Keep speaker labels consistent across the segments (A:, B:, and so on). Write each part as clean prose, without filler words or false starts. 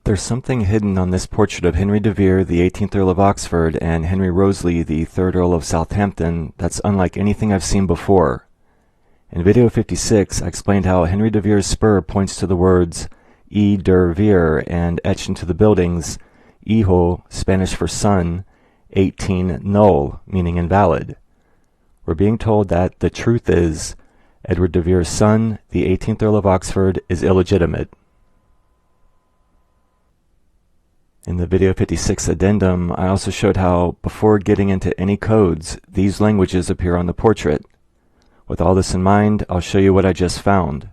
A: There's something hidden on this portrait of Henry de Vere, the 18th Earl of Oxford, and Henry Wriothesley, the 3rd Earl of Southampton, that's unlike anything I've seen before. In video 56, I explained how Henry de Vere's spur points to the words E der Veer and etched into the buildings Hijo, Spanish for son, 18 null, meaning invalid. We're being told that the truth is Edward de Vere's son, the 18th Earl of Oxford, is illegitimate. In the video 56 addendum, I also showed how, before getting into any codes, these languages appear on the portrait. With all this in mind, I'll show you what I just found.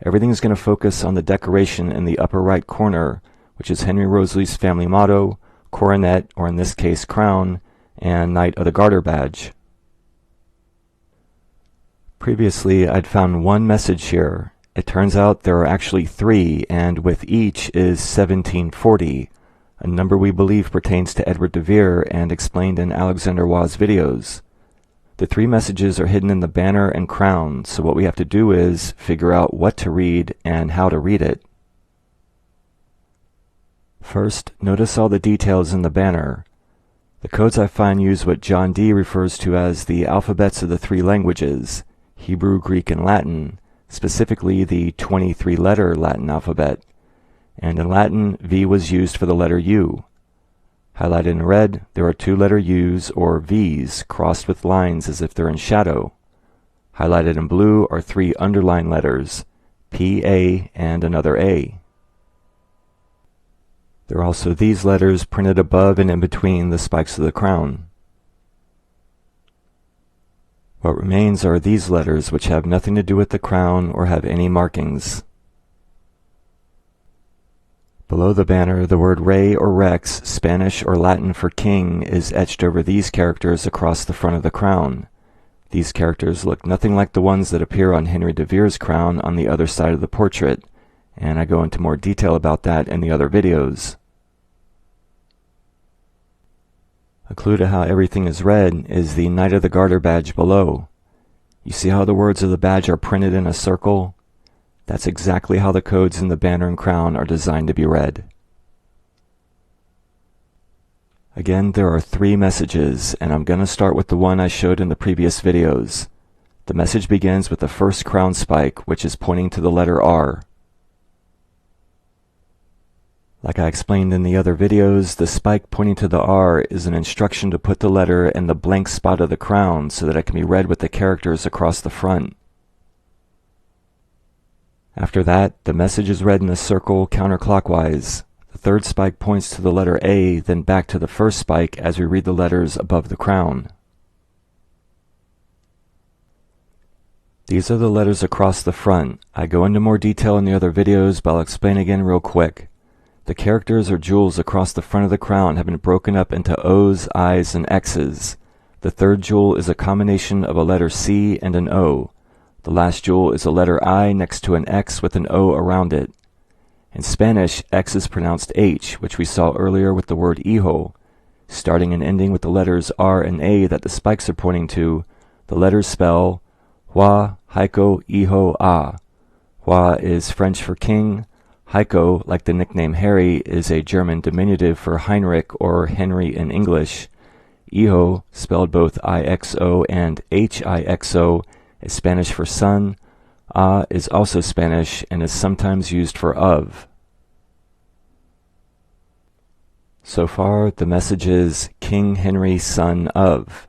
A: Everything is going to focus on the decoration in the upper right corner, which is Henry Wriothesley's family motto, coronet, or in this case crown, and Knight of the Garter badge. Previously, I'd found one message here. It turns out there are actually three, and with each is 1740, a number we believe pertains to Edward de Vere and explained in Alexander Waugh's videos. The three messages are hidden in the banner and crown, so what we have to do is figure out what to read and how to read it. First, notice all the details in the banner. The codes I find use what John Dee refers to as the alphabets of the three languages, Hebrew, Greek, and Latin, specifically the 23-letter Latin alphabet. And in Latin, V was used for the letter U. Highlighted in red, there are two-letter U's or V's crossed with lines as if they're in shadow. Highlighted in blue are three underlined letters, P-A and another A. There are also these letters printed above and in between the spikes of the crown. What remains are these letters, which have nothing to do with the crown or have any markings. Below the banner, the word Rey or Rex, Spanish or Latin for king, is etched over these characters across the front of the crown. These characters look nothing like the ones that appear on Henry de Vere's crown on the other side of the portrait, and I go into more detail about that in the other videos. A clue to how everything is read is the Knight of the Garter badge below. You see how the words of the badge are printed in a circle? That's exactly how the codes in the banner and crown are designed to be read. Again, there are three messages, and I'm going to start with the one I showed in the previous videos. The message begins with the first crown spike, which is pointing to the letter R. Like I explained in the other videos, the spike pointing to the R is an instruction to put the letter in the blank spot of the crown so that it can be read with the characters across the front. After that, the message is read in a circle counterclockwise. The third spike points to the letter A, then back to the first spike as we read the letters above the crown. These are the letters across the front. I go into more detail in the other videos, but I'll explain again real quick. The characters or jewels across the front of the crown have been broken up into O's, I's, and X's. The third jewel is a combination of a letter C and an O. The last jewel is a letter I next to an X with an O around it. In Spanish, X is pronounced H, which we saw earlier with the word hijo. Starting and ending with the letters R and A that the spikes are pointing to, the letters spell Hua, Heiko, Hijo, A. Hua is French for king. Heiko, like the nickname Harry, is a German diminutive for Heinrich or Henry in English. Hijo, spelled both I-X-O and H-I-X-O, is Spanish for son. A is also Spanish and is sometimes used for of. So far, the message is King Henry, son of.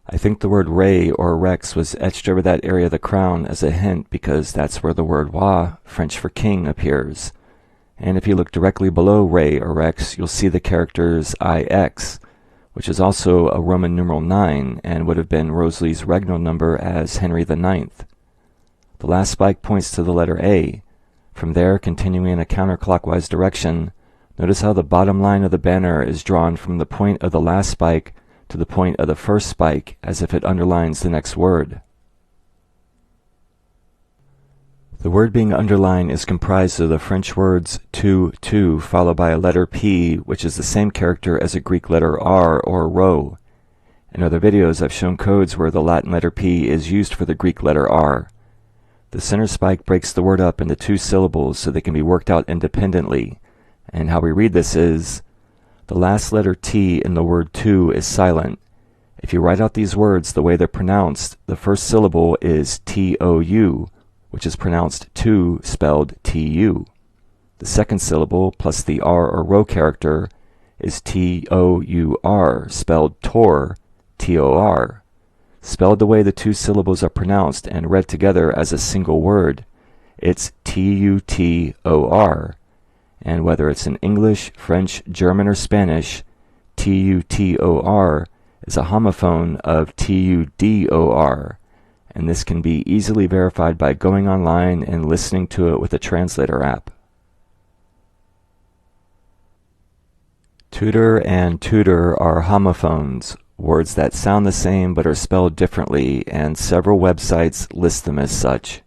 A: I think the word Rey or Rex was etched over that area of the crown as a hint because that's where the word Roi, French for king, appears. And if you look directly below Rey or Rex, you'll see the characters IX, which is also a Roman numeral 9 and would have been Wriothesley's regnal number as Henry IX. The last spike points to the letter A. From there, continuing in a counterclockwise direction, notice how the bottom line of the banner is drawn from the point of the last spike to the point of the first spike as if it underlines the next word. The word being underlined is comprised of the French words to, followed by a letter P, which is the same character as a Greek letter R or rho. In other videos, I've shown codes where the Latin letter P is used for the Greek letter R. The center spike breaks the word up into two syllables so they can be worked out independently, And how we read this is, the last letter T in the word to is silent. If you write out these words the way they're pronounced, the first syllable is T-O-U, which is pronounced to spelled T-U. The second syllable plus the R or rho character is T-O-U-R, spelled tor, T-O-R. Spelled the way the two syllables are pronounced and read together as a single word, it's T-U-T-O-R. And whether it's in English, French, German, or Spanish, T-U-T-O-R is a homophone of T-U-D-O-R, and this can be easily verified by going online and listening to it with a translator app. Tutor and tutor are homophones, words that sound the same but are spelled differently, and several websites list them as such.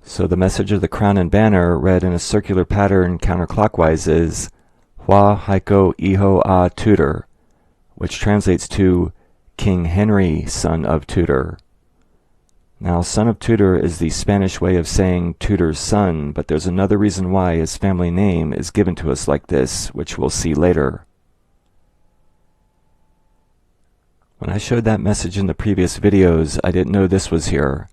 A: So the message of the crown and banner, read in a circular pattern counterclockwise, is Hua Haiko Iho A Tutor, which translates to King Henry, son of Tutor. Now, son of Tutor is the Spanish way of saying Tutor's son, but there's another reason why his family name is given to us like this, which we'll see later. When I showed that message in the previous videos, I didn't know this was here.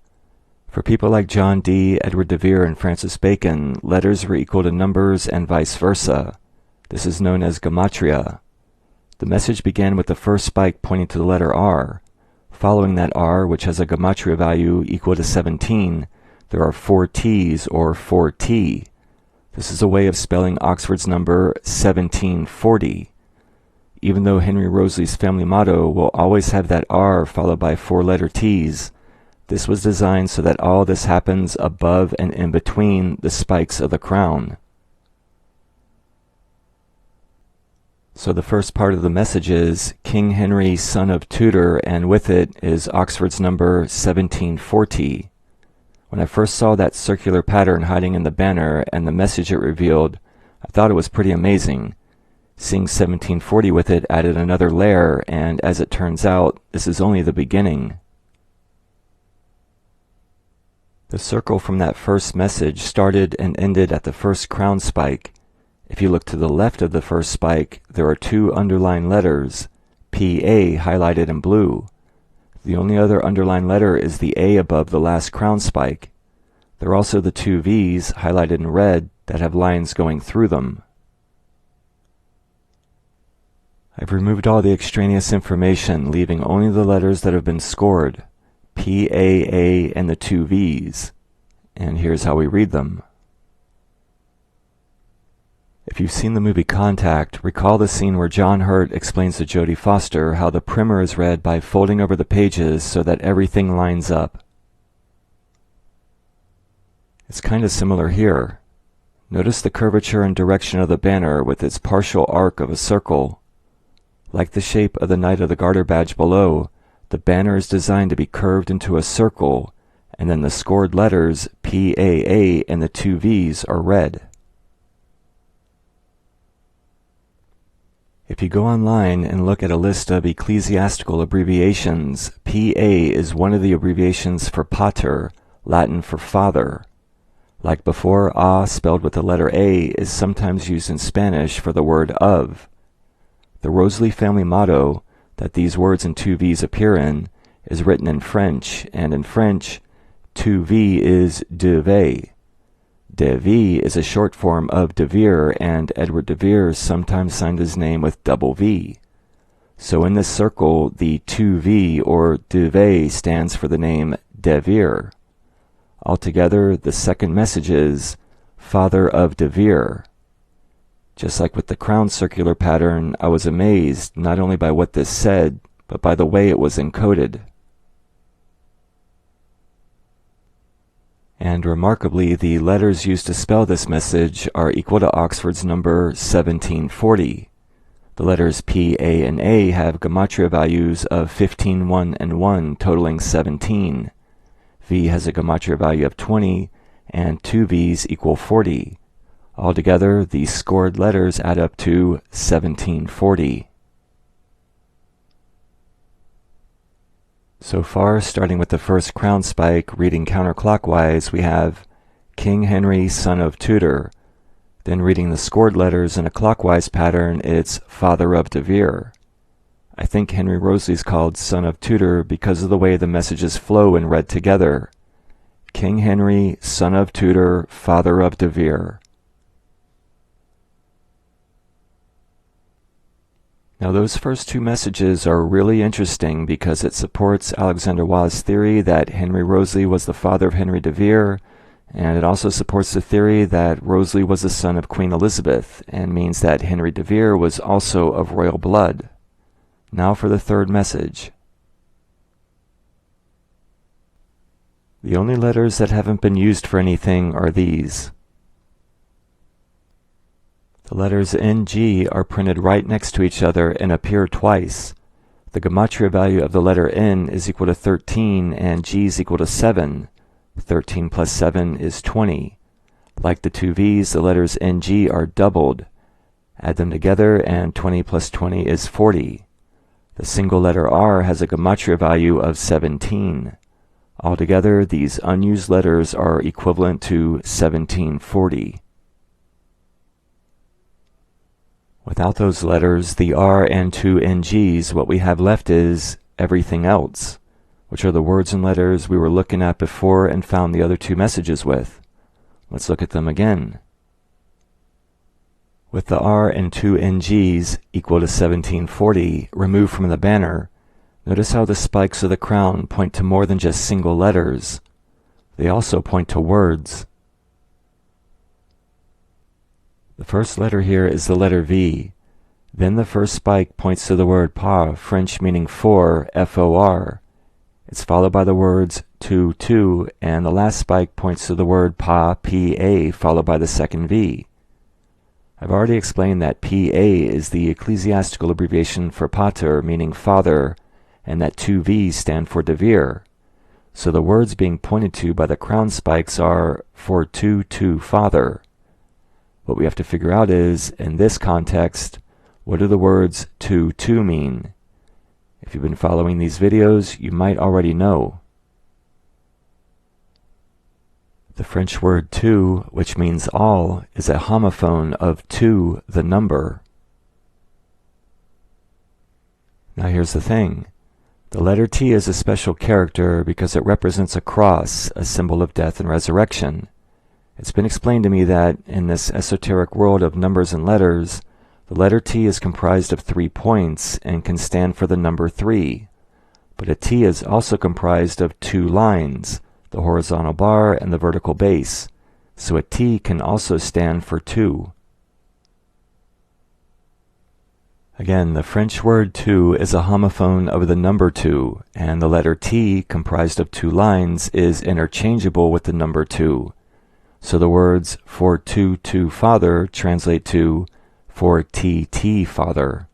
A: For people like John Dee, Edward de Vere, and Francis Bacon, letters were equal to numbers and vice versa. This is known as gematria. The message began with the first spike pointing to the letter R. Following that R, which has a gematria value equal to 17, there are 4 T's, or 4T. This is a way of spelling Oxford's number 1740. Even though Henry Roseley's family motto will always have that R followed by 4-letter T's, this was designed so that all this happens above and in between the spikes of the crown. So the first part of the message is King Henry, son of Tutor, and with it is Oxford's number 1740. When I first saw that circular pattern hiding in the banner and the message it revealed, I thought it was pretty amazing. Seeing 1740 with it added another layer, and as it turns out, this is only the beginning. The circle from that first message started and ended at the first crown spike. If you look to the left of the first spike, there are 2 underlined letters, PA highlighted in blue. The only other underlined letter is the A above the last crown spike. There are also the 2 V's highlighted in red that have lines going through them. I've removed all the extraneous information, leaving only the letters that have been scored, PAA and the 2 V's. And here's how we read them. If you've seen the movie Contact, recall the scene where John Hurt explains to Jodie Foster how the primer is read by folding over the pages so that everything lines up. It's kind of similar here. Notice the curvature and direction of the banner with its partial arc of a circle. Like the shape of the Knight of the Garter badge below, the banner is designed to be curved into a circle, and then the scored letters PAA and the 2 V's are red. If you go online and look at a list of ecclesiastical abbreviations, PA is one of the abbreviations for pater, Latin for father. Like before, A spelled with the letter A is sometimes used in Spanish for the word of. The Roseley family motto, that these words and 2 V's appear in, is written in French, and in French, 2V is de V. De V is a short form of de Vere, and Edward de Vere sometimes signed his name with double V. So in this circle, the 2V or de V stands for the name de Vere. Altogether, the second message is Father of de Vere. Just like with the crown circular pattern, I was amazed not only by what this said, but by the way it was encoded. And remarkably, the letters used to spell this message are equal to Oxford's number 1740. The letters P, A, and A have gematria values of 15, 1, and 1, totaling 17. V has a gematria value of 20, and 2 V's equal 40. Altogether, these scored letters add up to 1740. So far, starting with the first crown spike, reading counterclockwise, we have King Henry, son of Tudor. Then reading the scored letters in a clockwise pattern, it's father of De Vere. I think Henry Wriothesley's called son of Tudor because of the way the messages flow and read together. King Henry, son of Tudor, father of De Vere. Now those first two messages are really interesting because it supports Alexander Waugh's theory that Henry Wriothesley was the father of Henry de Vere, and it also supports the theory that Wriothesley was the son of Queen Elizabeth, and means that Henry de Vere was also of royal blood. Now for the third message. The only letters that haven't been used for anything are these. The letters NG are printed right next to each other and appear twice. The gematria value of the letter N is equal to 13 and G is equal to 7. 13 plus 7 is 20. Like the two V's, the letters NG are doubled. Add them together and 20 plus 20 is 40. The single letter R has a gematria value of 17. Altogether, these unused letters are equivalent to 1740. Without those letters, the R and two NGs, what we have left is everything else, which are the words and letters we were looking at before and found the other two messages with. Let's look at them again. With the R and two NGs equal to 1740 removed from the banner, notice how the spikes of the crown point to more than just single letters. They also point to words. The first letter here is the letter V. Then the first spike points to the word par, French meaning for, F-O-R. It's followed by the words to, and the last spike points to the word pa, P-A, followed by the second V. I've already explained that P-A is the ecclesiastical abbreviation for pater, meaning father, and that two V's stand for De Vere. So the words being pointed to by the crown spikes are for to father. What we have to figure out is, in this context, what do the words to mean? If you've been following these videos, you might already know. The French word to, which means all, is a homophone of to, the number. Now here's the thing. The letter T is a special character because it represents a cross, a symbol of death and resurrection. It's been explained to me that in this esoteric world of numbers and letters, the letter T is comprised of 3 points and can stand for the number 3. But a T is also comprised of 2 lines, the horizontal bar and the vertical base, so a T can also stand for 2. Again, the French word to is a homophone of the number 2, and the letter T, comprised of 2 lines, is interchangeable with the number 2. So the words for to father translate to for TT father.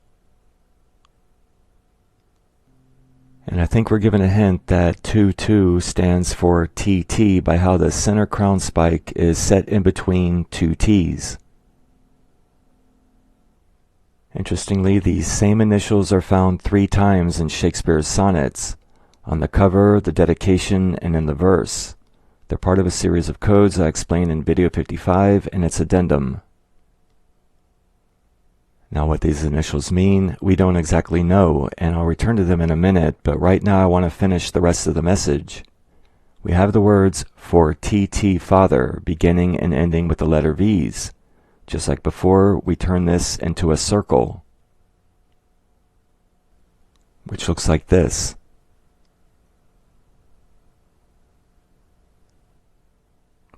A: And I think we're given a hint that to stands for TT by how the center crown spike is set in between 2 T's. Interestingly, these same initials are found 3 times in Shakespeare's sonnets, on the cover, the dedication, and in the verse. They're part of a series of codes I explain in video 55 and its addendum. Now what these initials mean, we don't exactly know, and I'll return to them in a minute, but right now I want to finish the rest of the message. We have the words for TT father beginning and ending with the letter V's. Just like before, we turn this into a circle, which looks like this.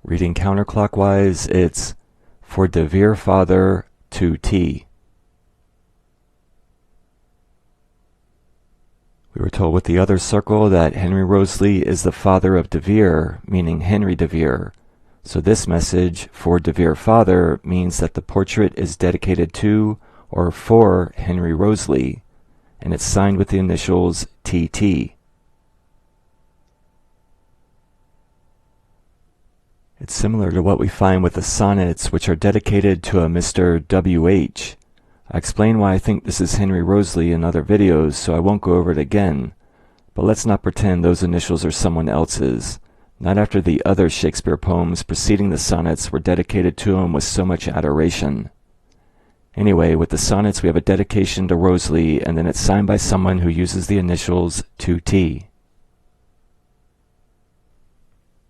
A: Reading counterclockwise, it's for De Vere father to T. We were told with the other circle that Henry Wriothesley is the father of De Vere, meaning Henry De Vere. So this message, for De Vere father, means that the portrait is dedicated to or for Henry Wriothesley, and it's signed with the initials TT. It's similar to what we find with the sonnets, which are dedicated to a Mr. W.H. I explain why I think this is Henry Wriothesley in other videos, so I won't go over it again. But let's not pretend those initials are someone else's. not after the other Shakespeare poems preceding the sonnets were dedicated to him with so much adoration. Anyway, with the sonnets we have a dedication to Rosely, and then it's signed by someone who uses the initials 2T.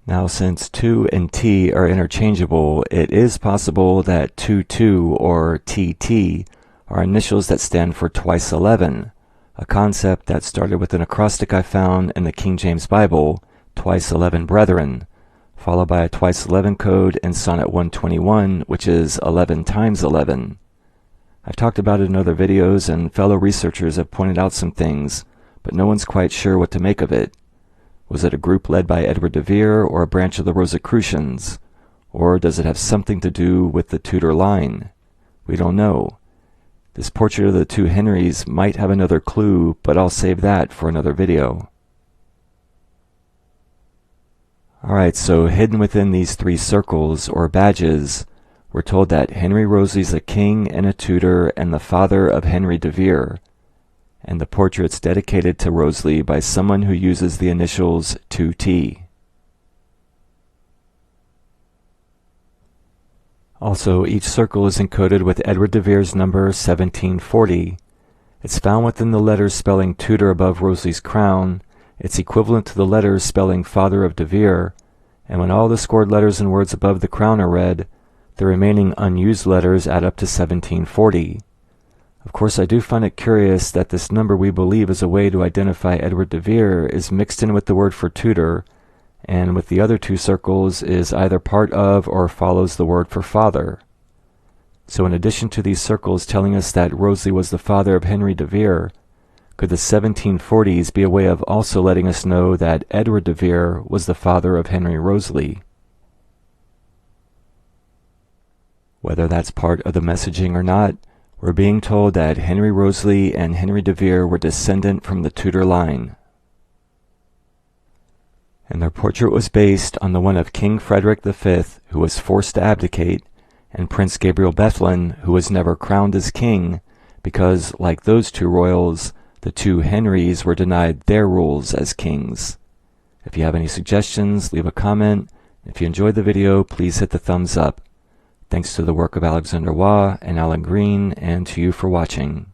A: Now, since 2 and T are interchangeable, it is possible that 22 or TT are initials that stand for twice 11, a concept that started with an acrostic I found in the King James Bible, twice 11 brethren, followed by a twice 11 code in Sonnet 121, which is 11 times 11. I've talked about it in other videos, and fellow researchers have pointed out some things, but no one's quite sure what to make of it. Was it a group led by Edward de Vere or a branch of the Rosicrucians? Or does it have something to do with the Tudor line? We don't know. This portrait of the two Henrys might have another clue, but I'll save that for another video. Alright, so hidden within these three circles, or badges, we're told that Henry Rosely's a king and a Tudor and the father of Henry de Vere, and the portrait's dedicated to Rosely by someone who uses the initials 2T. Also, each circle is encoded with Edward de Vere's number 1740. It's found within the letters spelling Tudor above Rosely's crown. It's equivalent to the letters spelling father of de Vere, and when all the scored letters and words above the crown are read, the remaining unused letters add up to 1740. Of course, I do find it curious that this number we believe is a way to identify Edward de Vere is mixed in with the word for Tudor, and with the other two circles is either part of or follows the word for father. So in addition to these circles telling us that Rosely was the father of Henry de Vere, could the 1740s be a way of also letting us know that Edward de Vere was the father of Henry Rosely? Whether that's part of the messaging or not, we're being told that Henry Rosely and Henry de Vere were descendant from the Tudor line, and their portrait was based on the one of King Frederick V, who was forced to abdicate, and Prince Gabriel Bethlen, who was never crowned as king, because, like those two royals, the two Henrys were denied their rules as kings. If you have any suggestions, leave a comment. If you enjoyed the video, please hit the thumbs up. Thanks to the work of Alexander Waugh and Alan Green, and to you for watching.